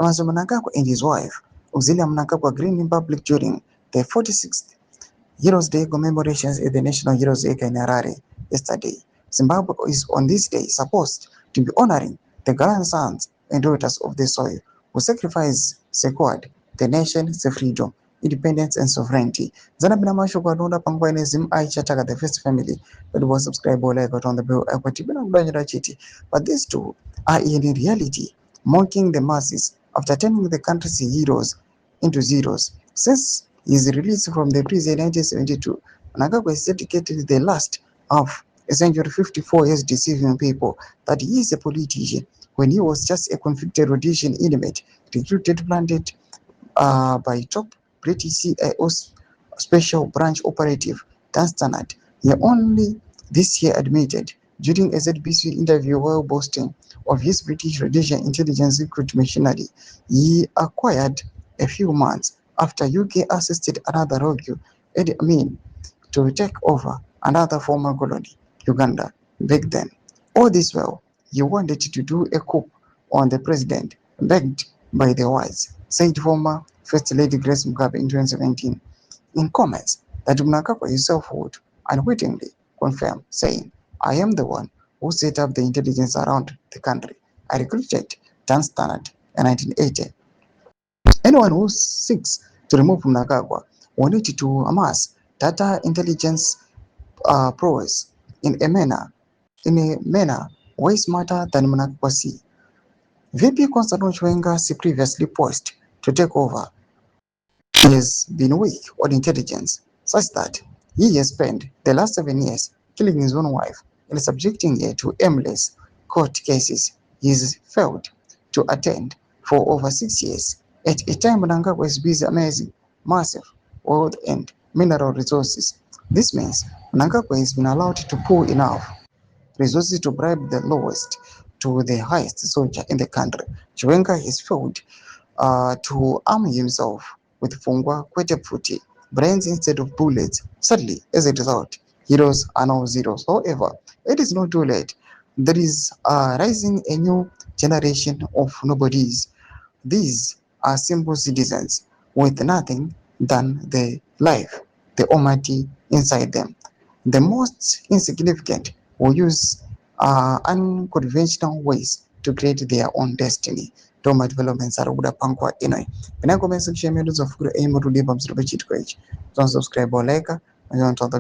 Mnangagwa and his wife, Auxilia Mnangagwa, green in public during the 46th Heroes Day commemorations at the National Heroes Acre in Harare yesterday. Zimbabwe is on this day supposed to be honoring the grandsons and daughters of the soil who sacrificed, secured the nation's freedom, independence, and sovereignty. Zanabina Mashuka Dunda Pangwane Zim Aichataka, the first family, but was subscribed or like on the bill, but these two are in reality mocking the masses after turning the country's heroes into zeros. Since his release from the prison in 1972, Mnangagwa has dedicated the last of a century 54 years deceiving people that he is a politician when he was just a convicted Rhodesian inmate recruited planted by top British CIO special branch operative Dan Stannard. He only this year admitted during a ZBC interview while boasting of his British Rhodesian intelligence recruit machinery he acquired a few months after UK assisted another rogue Idi Amin to take over another former colony, Uganda, back then. All this while, he wanted to do a coup on the president, begged by the whites, said former First Lady Grace Mugabe in 2017. In comments that Mnangagwa himself would unwittingly confirm, saying, I am the one who set up the intelligence around the country. I recruited Dan Stannard in 1980. Anyone who seeks to remove Mnangagwa will need to amass data intelligence prowess in a manner way smarter than Mnangagwa. VP Constantine Chiwenga's previously poised to take over has been weak on intelligence, such that he has spent the last 7 years killing his own wife and subjecting her to aimless court cases he's failed to attend for over 6 years. At a time Mnangagwa is busy amassing massive wealth and mineral resources. This means Mnangagwa has been allowed to pull enough resources to bribe the lowest to the highest soldier in the country. Chiwenga has failed to arm himself with Fungwa Kweteputi, brains instead of bullets. Sadly, as a result, heroes are now zeros. However, it is not too late. There is rising a new generation of nobodies. These are simple citizens with nothing than the life, the almighty inside them. The most insignificant will use unconventional ways to create their own destiny. Toma developments are good upangwa inoi. When I comment section, of good aim to live observe it. Don't subscribe or like, and don't the